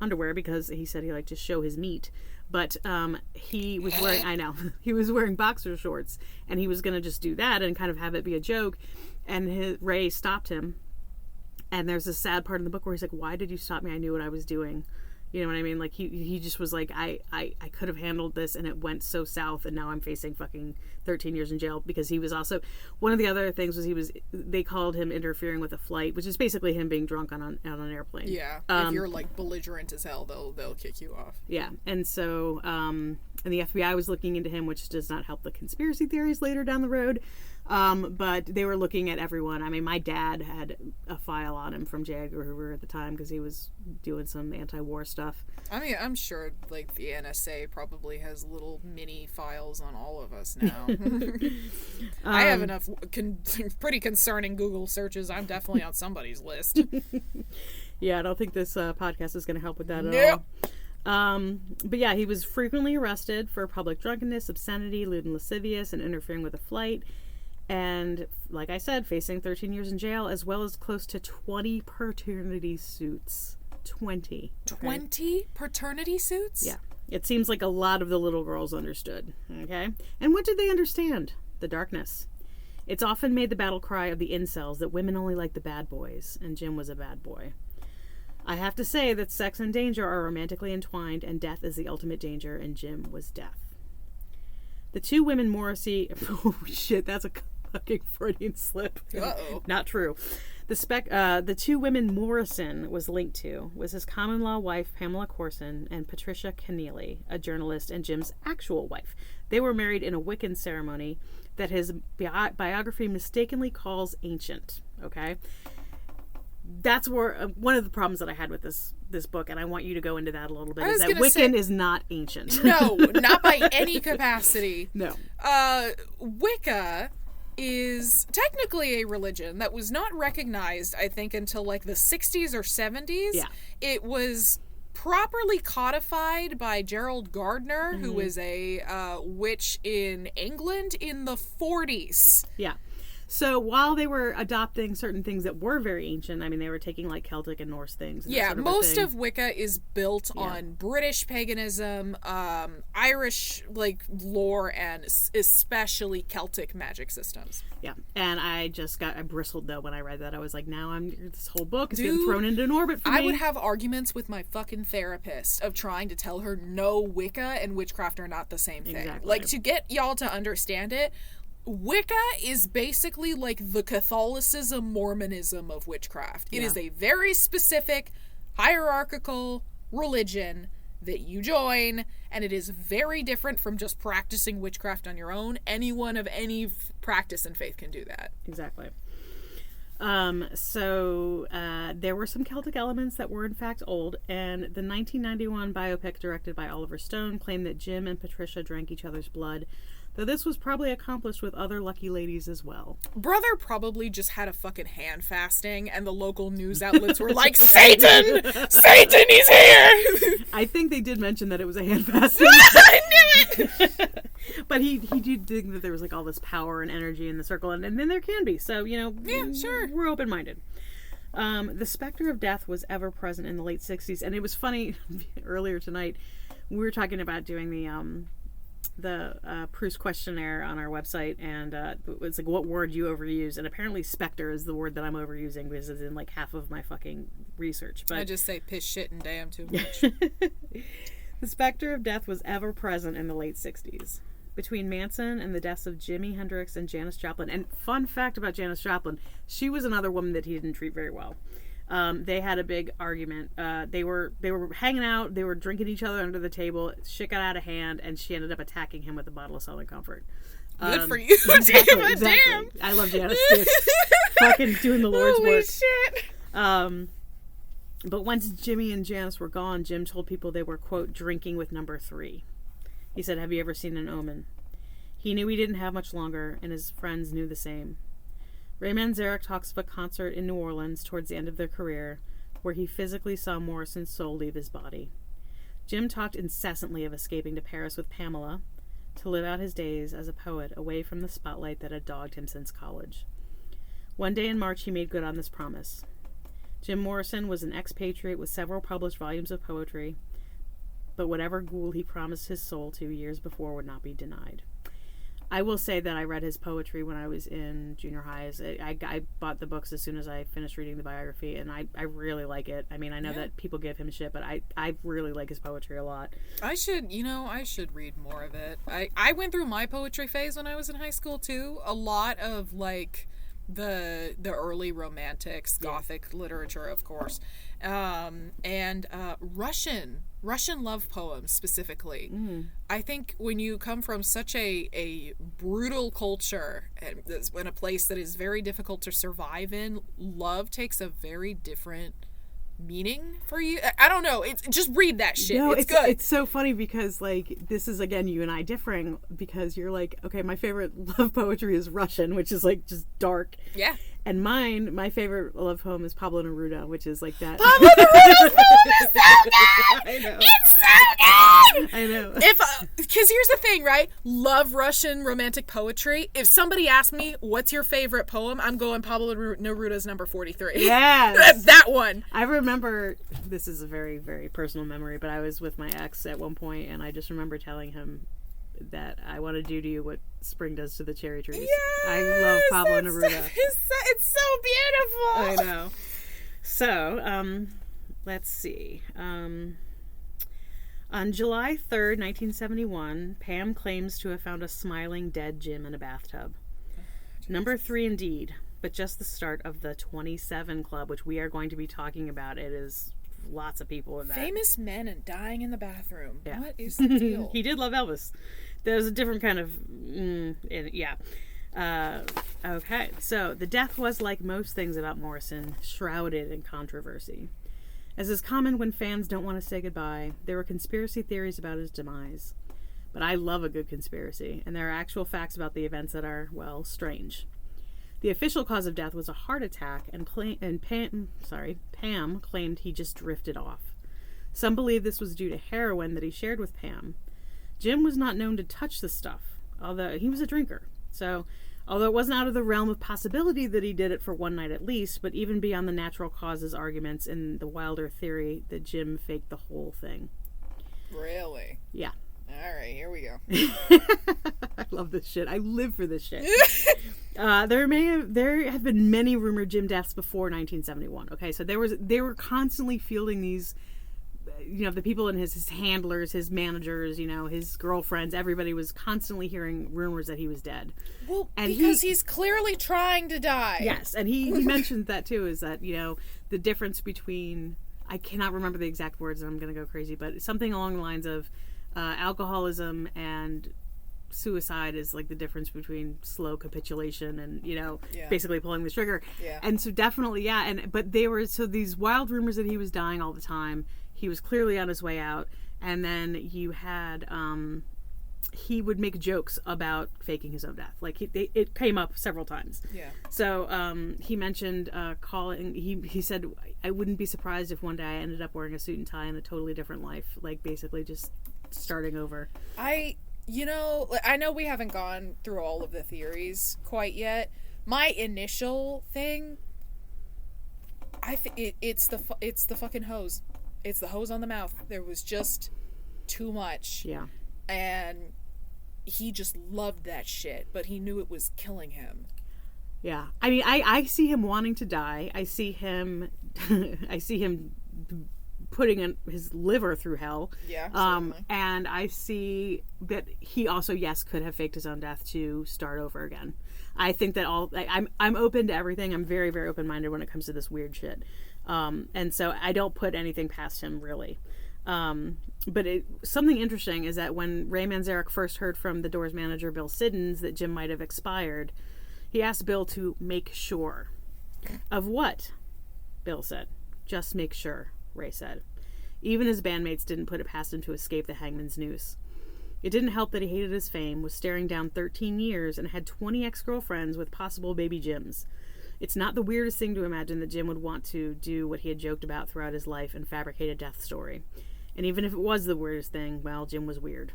underwear because he said he liked to show his meat, but he was wearing he was wearing boxer shorts, and he was going to just do that and kind of have it be a joke. And Ray stopped him, and there's this sad part in the book where he's like, why did you stop me? I knew what I was doing. You know what I mean? Like he just was like, I could have handled this, and it went so south, and now I'm facing fucking 13 years in jail. Because he was also, one of the other things was they called him interfering with a flight, which is basically him being drunk on an airplane. Yeah. If you're like belligerent as hell, they'll kick you off. Yeah. And so and the FBI was looking into him, which does not help the conspiracy theories later down the road. But they were looking at everyone. I mean, my dad had a file on him from J. Edgar Hoover at the time because he was doing some anti-war stuff. I mean, I'm sure, like, the NSA probably has little mini files on all of us now. I have enough pretty concerning Google searches. I'm definitely on somebody's list. Yeah, I don't think this podcast is going to help with that at all. But yeah, he was frequently arrested for public drunkenness, obscenity, lewd and lascivious, and interfering with a flight. And, like I said, facing 13 years in jail, as well as close to 20 paternity suits. 20. Okay? 20 paternity suits? Yeah. It seems like a lot of the little girls understood. Okay? And what did they understand? The darkness. It's often made the battle cry of the incels that women only like the bad boys, and Jim was a bad boy. I have to say that sex and danger are romantically entwined, and death is the ultimate danger, and Jim was death. The two women Morrissey... Oh, shit, that's a fucking Freudian slip. Uh-oh. Not true. The two women Morrison was linked to was his common-law wife, Pamela Corson, and Patricia Keneally, a journalist and Jim's actual wife. They were married in a Wiccan ceremony that his biography mistakenly calls ancient. Okay? That's where one of the problems that I had with this book, and I want you to go into that a little bit, is that Wiccan is not ancient. No, not by any capacity. No. Wicca is technically a religion that was not recognized, I think, until like the 60s or 70s. Yeah. It was properly codified by Gerald Gardner, who was a witch in England in the 40s. Yeah. So while they were adopting certain things that were very ancient, I mean, they were taking like Celtic and Norse things. And yeah, that sort most of of Wicca is built on British paganism, Irish like lore, and especially Celtic magic systems. Yeah, and I bristled though when I read that. I was like, now this whole book is getting thrown into an orbit for me. I would have arguments with my fucking therapist of trying to tell her no, Wicca and witchcraft are not the same thing. Exactly. Like, to get y'all to understand it, Wicca is basically like the Catholicism, Mormonism of witchcraft. It is a very specific, hierarchical religion that you join, and it is very different from just practicing witchcraft on your own. Anyone of any practice and faith can do that. Exactly. So there were some Celtic elements that were in fact old, and the 1991 biopic directed by Oliver Stone claimed that Jim and Patricia drank each other's blood, though this was probably accomplished with other lucky ladies as well. Brother probably just had a fucking hand fasting, and the local news outlets were like, Satan! Satan, he's here! I think they did mention that it was a hand fasting. I knew it! But he did think that there was like all this power and energy in the circle, and then there can be. So, yeah, sure. We're open-minded. The specter of death was ever present in the late 60s, and it was funny, earlier tonight, we were talking about doing the Proust questionnaire on our website, and it's like, what word you overuse, and apparently specter is the word that I'm overusing because it's in like half of my fucking research. But I just say piss, shit, and damn too much. The specter of death was ever present in the late 60s. Between Manson and the deaths of Jimi Hendrix and Janis Joplin, and fun fact about Janis Joplin, she was another woman that he didn't treat very well. They had a big argument. They were hanging out. They were drinking each other under the table. Shit got out of hand, and she ended up attacking him with a bottle of Southern Comfort. Good for you. Exactly. Damn. I love Janis too. Fucking doing the Lord's Holy work. Shit. But once Jimmy and Janis were gone, Jim told people they were, quote, drinking with number 3. He said, have you ever seen an omen? He knew he didn't have much longer, and his friends knew the same. Ray Manzarek talks of a concert in New Orleans towards the end of their career where he physically saw Morrison's soul leave his body. Jim talked incessantly of escaping to Paris with Pamela to live out his days as a poet away from the spotlight that had dogged him since college. One day in March he made good on this promise. Jim Morrison was an expatriate with several published volumes of poetry, but whatever ghoul he promised his soul to years before would not be denied. I will say that I read his poetry when I was in junior highs. I bought the books as soon as I finished reading the biography, and I really like it. I mean, I know that people give him shit, but I really like his poetry a lot. I should read more of it. I went through my poetry phase when I was in high school, too. A lot of, like, the early romantics, Gothic literature, of course, and Russian love poems specifically. I think when you come from such a brutal culture and in a place that is very difficult to survive in, love takes a very different meaning for you. I don't know. Just read that shit. No, it's good. It's so funny because, like, this is, again, you and I differing, because you're like, okay, my favorite love poetry is Russian, which is, like, just dark. Yeah. And my favorite love poem is Pablo Neruda, which is like that. Pablo Neruda's poem is so good! I know. It's so good! I know. Because here's the thing, right? Love Russian romantic poetry. If somebody asked me, what's your favorite poem? I'm going Pablo Neruda's number 43. Yes. That one. I remember, this is a very, very personal memory, but I was with my ex at one point, and I just remember telling him that I want to do to you what spring does to the cherry trees. Yes, I love Pablo Neruda. It's so beautiful. I know. So, let's see. On July 3rd, 1971, Pam claims to have found a smiling dead Jim in a bathtub. Number 3 indeed, but just the start of the 27 Club, which we are going to be talking about. It is lots of people in that. Famous men and dying in the bathroom. Yeah. What is the deal? He did love Elvis. There's a different kind of... okay, so the death was, like most things about Morrison, shrouded in controversy. As is common when fans don't want to say goodbye, there were conspiracy theories about his demise. But I love a good conspiracy, and there are actual facts about the events that are, well, strange. The official cause of death was a heart attack, and Pam claimed he just drifted off. Some believe this was due to heroin that he shared with Pam. Jim was not known to touch the stuff, although he was a drinker. So, although it wasn't out of the realm of possibility that he did it for one night at least, but even beyond the natural causes arguments and the wilder theory that Jim faked the whole thing. Really? Yeah. All right, here we go. I love this shit. I live for this shit. There have been many rumored Jim deaths before 1971. Okay, so they were constantly fielding these, the people in his handlers, his managers, his girlfriends. Everybody was constantly hearing rumors that he was dead. Well, and because he's clearly trying to die. Yes, and he mentioned that too. Is that the difference between, I cannot remember the exact words, and I'm going to go crazy, but something along the lines of alcoholism and suicide is like the difference between slow capitulation and basically pulling the trigger. Yeah. And so definitely but they were these wild rumors that he was dying all the time. He was clearly on his way out, and then you had he would make jokes about faking his own death. Like it came up several times. Yeah. So he mentioned calling. He said, I wouldn't be surprised if one day I ended up wearing a suit and tie in a totally different life. Like basically just starting over. I know we haven't gone through all of the theories quite yet. My initial thing, it's the fucking hose. It's the hose on the mouth. There was just too much. Yeah. And he just loved that shit, but he knew it was killing him. Yeah. I mean, I see him wanting to die. I see him putting his liver through hell. Yeah. And I see that he also, yes, could have faked his own death to start over again. I think that I'm open to everything. I'm very, very open-minded when it comes to this weird shit. And so I don't put anything past him, really. But something interesting is that when Ray Manzarek first heard from the Doors manager, Bill Siddons, that Jim might have expired, he asked Bill to make sure. Of what? Bill said. Just make sure, Ray said. Even his bandmates didn't put it past him to escape the hangman's noose. It didn't help that he hated his fame, was staring down 13 years, and had 20 ex-girlfriends with possible baby Jims. It's not the weirdest thing to imagine that Jim would want to do what he had joked about throughout his life and fabricate a death story. And even if it was the weirdest thing, well, Jim was weird.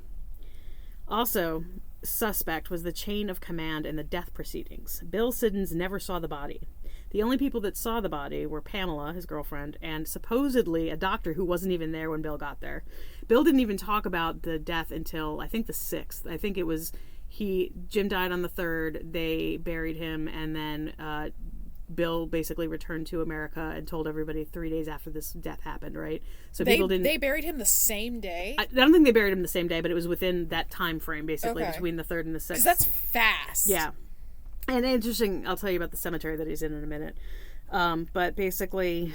Also, suspect was the chain of command in the death proceedings. Bill Siddons never saw the body. The only people that saw the body were Pamela, his girlfriend, and supposedly a doctor who wasn't even there when Bill got there. Bill didn't even talk about the death until, I think, the 6th. I think it was Jim died on the 3rd, they buried him, and then Bill basically returned to America and told everybody 3 days after this death happened, right? So people didn't... They buried him the same day? I don't think they buried him the same day, but it was within that time frame, basically, between the 3rd and the 6th. Because that's fast. Yeah. And interesting, I'll tell you about the cemetery that he's in a minute. But basically,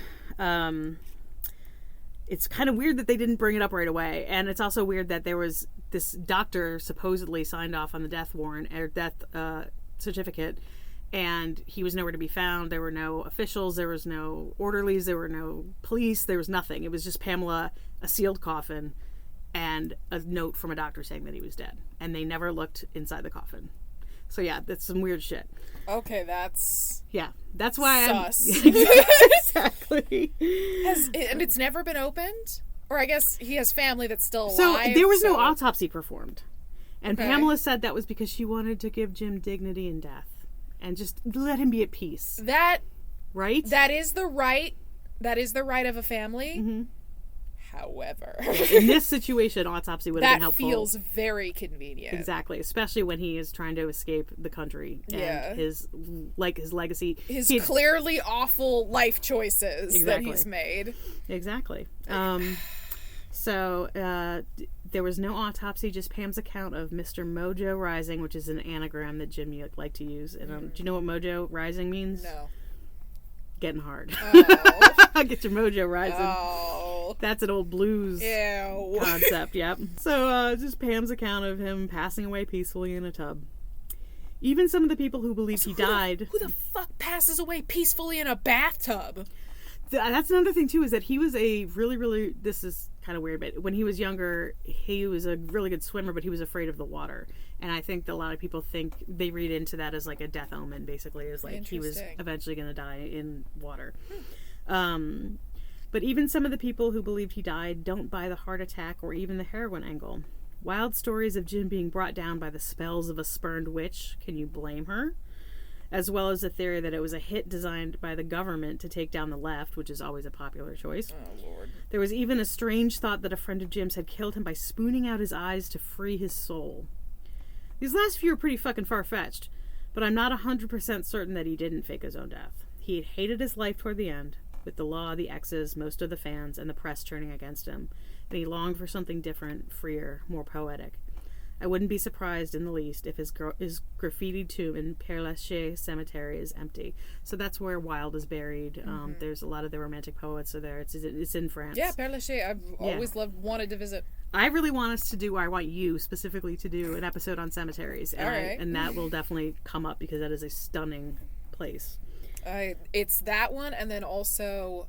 it's kind of weird that they didn't bring it up right away. And it's also weird that there was this doctor supposedly signed off on the death warrant or death certificate, and he was nowhere to be found. There were no officials, there was no orderlies, there were no police, there was nothing. It was just Pamela, a sealed coffin, and a note from a doctor saying that he was dead. And they never looked inside the coffin. So yeah, that's some weird shit. Okay, that's... Yeah, that's why sus. Exactly. And it's never been opened? Or I guess he has family that's still alive. So there was no autopsy performed. And Okay. Pamela said that was because she wanted to give Jim dignity in death. And just let him be at peace. Right? That is the right of a family. Mm-hmm. However, In this situation, autopsy would have been that helpful. feels very convenient. Exactly, especially when he is trying to escape the country and Yeah. his legacy. His clearly awful life choices that Exactly. he's made. Exactly. So there was no autopsy, just Pam's account of Mr. Mojo Rising, which is an anagram that Jim liked to use. And do you know what Mojo Rising means? No. Getting hard. Oh. Get your mojo rising. Oh. That's an old blues Ew. concept, yep. So, just Pam's account of him passing away peacefully in a tub. Even some of the people who believed he died... Who the fuck passes away peacefully in a bathtub? That's another thing, too, is that he was a really, really... This is kind of weird, but when he was younger, he was a really good swimmer, but he was afraid of the water. And I think that a lot of people they read into that as like a death omen, basically, is like he was eventually going to die in water. But even some of the people who believed he died don't buy the heart attack or even the heroin angle. Wild stories of Jim being brought down by the spells of a spurned witch, can you blame her? As well as the theory that it was a hit designed by the government to take down the left, which is always a popular choice. Oh, Lord. There was even a strange thought that a friend of Jim's had killed him by spooning out his eyes to free his soul. These last few are pretty fucking far-fetched, but I'm not 100% certain that he didn't fake his own death. He had hated his life toward the end, with the law, the exes, most of the fans, and the press turning against him, and he longed for something different, freer, more poetic. I wouldn't be surprised in the least if his graffitied tomb in Père Lachaise Cemetery is empty. So that's where Wilde is buried. There's a lot of the romantic poets are there. It's in France. Yeah, Père Lachaise. I've always wanted to visit. I really want us to do, or I want you specifically to do an episode on cemeteries. And, All right. And that will definitely come up because that is a stunning place. It's that one, and then also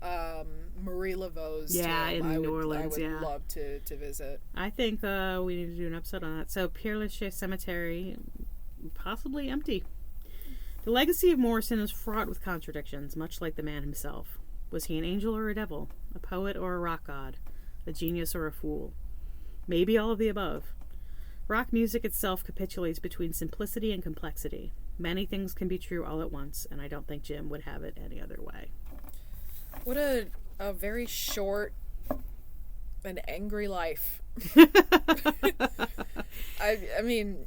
Marie Laveau's. Yeah, tomb. in New Orleans, I would yeah. love to visit. I think we need to do an episode on that. So Père Lachaise Cemetery, possibly empty. The legacy of Morrison is fraught with contradictions, much like the man himself. Was he an angel or a devil? A poet or a rock god? A genius or a fool? Maybe all of the above. Rock music itself capitulates between simplicity and complexity. Many things can be true all at once, and I don't think Jim would have it any other way. What a very short and angry life. I mean...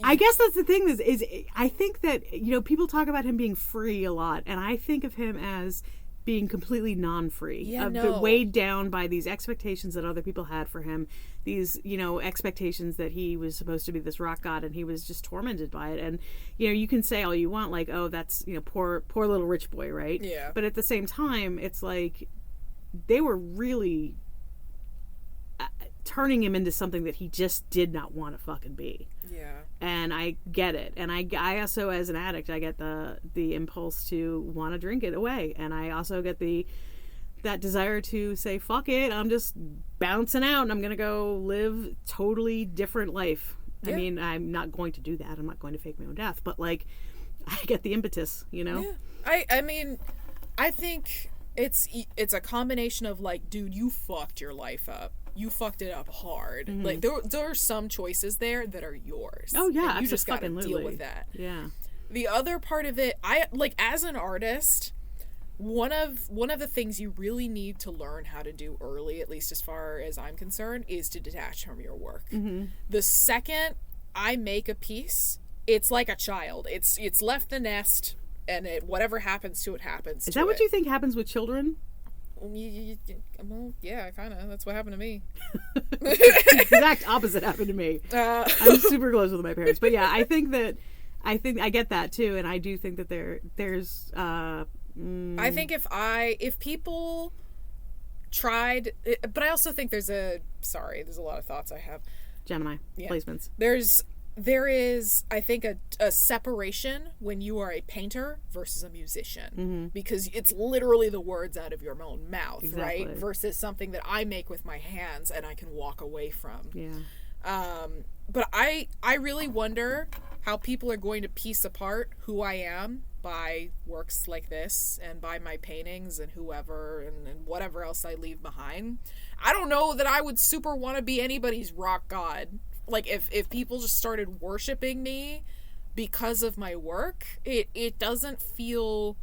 I guess that's the thing is I think that, people talk about him being free a lot, and I think of him as being completely non-free. Yeah, no. Weighed down by these expectations that other people had for him. These, expectations that he was supposed to be this rock god, and he was just tormented by it. And, you can say all you want, like, oh, that's, poor little rich boy, right? Yeah. But at the same time, it's like, they were really turning him into something that he just did not want to fucking be. Yeah. And I get it. And I also, as an addict, I get the impulse to want to drink it away. And I also get that desire to say, fuck it, I'm just bouncing out and I'm going to go live totally different life. Yeah. I mean, I'm not going to do that. I'm not going to fake my own death. But, like, I get the impetus, Yeah. I mean, I think it's a combination of, like, dude, you fucked your life up. You fucked it up hard. Mm-hmm. Like, there are some choices there that are yours. Oh, yeah. And you just gotta deal with that. Yeah. The other part of it, as an artist, one of the things you really need to learn how to do early, at least as far as I'm concerned, is to detach from your work. Mm-hmm. The second I make a piece, it's like a child. It's left the nest, and whatever happens to it happens. Is that what you think happens with children? Well, yeah, kind of. That's what happened to me. The exact opposite happened to me. I'm super close with my parents. But yeah, I think that I think I get that too, and I do think that there's. I think if people tried, but I also think there's a lot of thoughts I have. Gemini placements. There is, I think, a separation when you are a painter versus a musician, because it's literally the words out of your own mouth, right? Versus something that I make with my hands and I can walk away from. Yeah. But I really wonder how people are going to piece apart who I am by works like this and by my paintings and whoever and whatever else I leave behind. I don't know that I would super want to be anybody's rock god. Like, if people just started worshiping me because of my work, it doesn't feel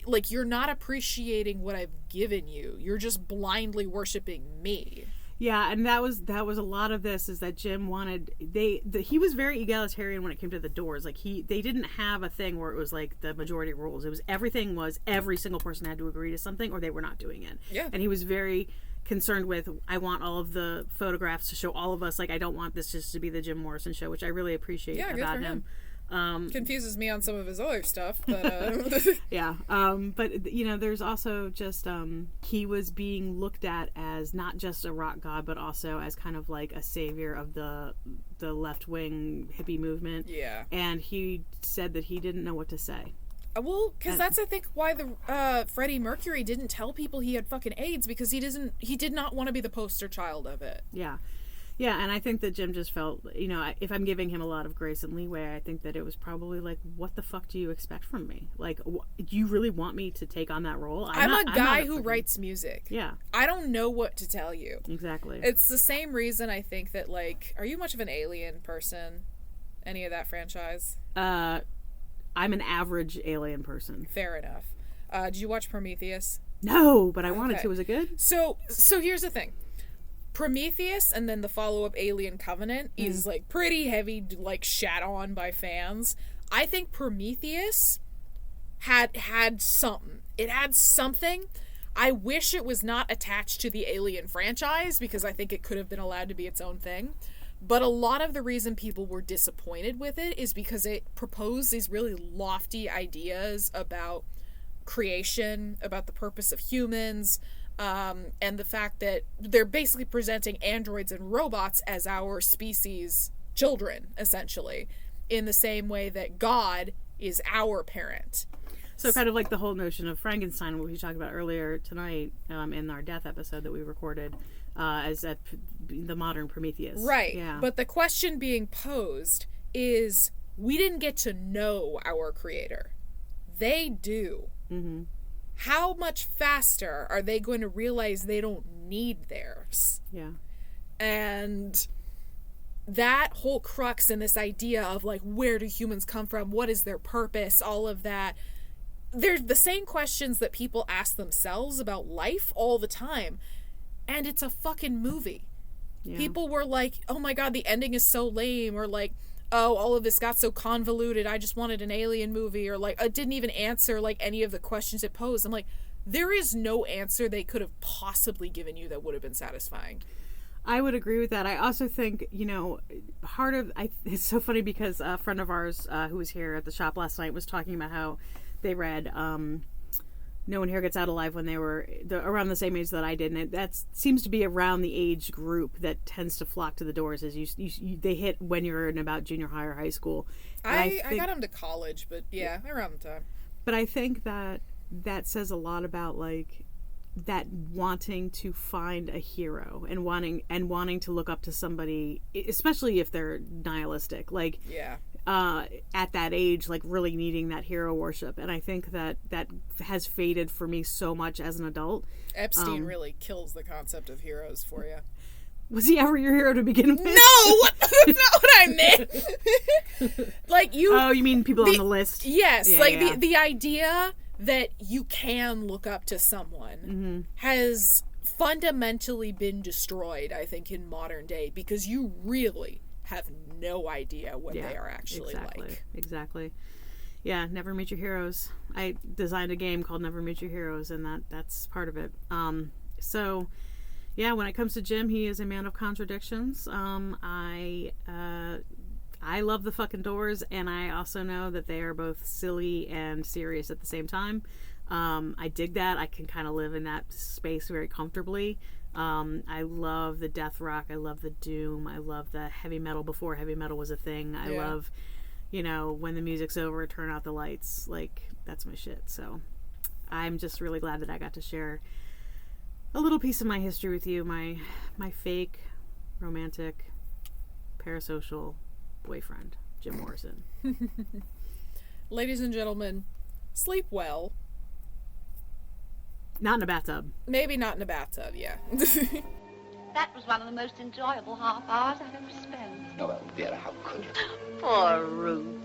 like you're not appreciating what I've given you. You're just blindly worshiping me. Yeah, and that was a lot of this, is that Jim wanted he was very egalitarian when it came to the doors. Like they didn't have a thing where it was like the majority rules. It was every single person had to agree to something or they were not doing it. Yeah. And he was very concerned with, I want all of the photographs to show all of us. Like, I don't want this just to be the Jim Morrison show, which I really appreciate about him. Confuses me on some of his other stuff, but yeah. But you know, there's also just he was being looked at as not just a rock god, but also as kind of like a savior of the left wing hippie movement. Yeah. And he said that he didn't know what to say. Well, because that's, I think, why the Freddie Mercury didn't tell people he had fucking AIDS, because he did not want to be the poster child of it. Yeah. Yeah, and I think that Jim just felt, you know, if I'm giving him a lot of grace and leeway, I think that it was probably like, what the fuck do you expect from me? Like, do you really want me to take on that role? I'm a guy who writes music. Yeah. I don't know what to tell you. Exactly. It's the same reason I think that, like, are you much of an Alien person? Any of that franchise? I'm an average Alien person. Fair enough. Did you watch Prometheus? No, but I wanted to. Was it good? So here's the thing. Prometheus and then the follow-up Alien Covenant is like pretty heavy, like shat on by fans. I think Prometheus had something. It had something. I wish it was not attached to the Alien franchise, because I think it could have been allowed to be its own thing. But a lot of the reason people were disappointed with it is because it proposed these really lofty ideas about creation, about the purpose of humans, and the fact that they're basically presenting androids and robots as our species' children, essentially, in the same way that God is our parent. So kind of like the whole notion of Frankenstein, what we talked about earlier tonight in our death episode that we recorded, as the modern Prometheus. Right. Yeah. But the question being posed is, we didn't get to know our creator. They do. Mm-hmm. How much faster are they going to realize they don't need theirs? Yeah. And that whole crux in this idea of, like, where do humans come from? What is their purpose? All of that. They're the same questions that people ask themselves about life all the time. And it's a fucking movie. Yeah. People were like, oh my god, the ending is so lame. Or like, oh, all of this got so convoluted, I just wanted an Alien movie. Or like, it didn't even answer like any of the questions it posed. I'm like, there is no answer they could have possibly given you that would have been satisfying. I would agree with that. I also think, you know, it's so funny because a friend of ours who was here at the shop last night was talking about how they read No One Here Gets Out Alive when they were around the same age that I did, and that seems to be around the age group that tends to flock to the doors as they hit when you're in about junior high or high school. I got them to college, but yeah, around the time. But I think that says a lot about like that wanting to find a hero and wanting to look up to somebody, especially if they're nihilistic, like at that age, like really needing that hero worship. And I think that has faded for me so much as an adult. Epstein really kills the concept of heroes for you. Was he ever your hero to begin with? No, that's not what I meant. Like you. Oh, you mean people on the list? Yes, yeah, the idea that you can look up to someone has fundamentally been destroyed, I think, in modern day, because you really have no idea what they are actually like. Exactly. Yeah, never meet your heroes. I designed a game called Never Meet Your Heroes, and that's part of it. So yeah, when it comes to Jim, he is a man of contradictions. I I love the fucking Doors, and I also know that they are both silly and serious at the same time. I dig that. I can kind of live in that space very comfortably. I love the death rock. I love the doom. I love the heavy metal before heavy metal was a thing. I love, when the music's over, turn out the lights. Like, that's my shit. So I'm just really glad that I got to share a little piece of my history with you. My fake, romantic, parasocial boyfriend, Jim Morrison. Ladies and gentlemen, sleep well. Not in a bathtub. Maybe not in a bathtub, yeah. That was one of the most enjoyable half hours I've ever spent. Oh, well, Vera, how could you? Poor Ruth.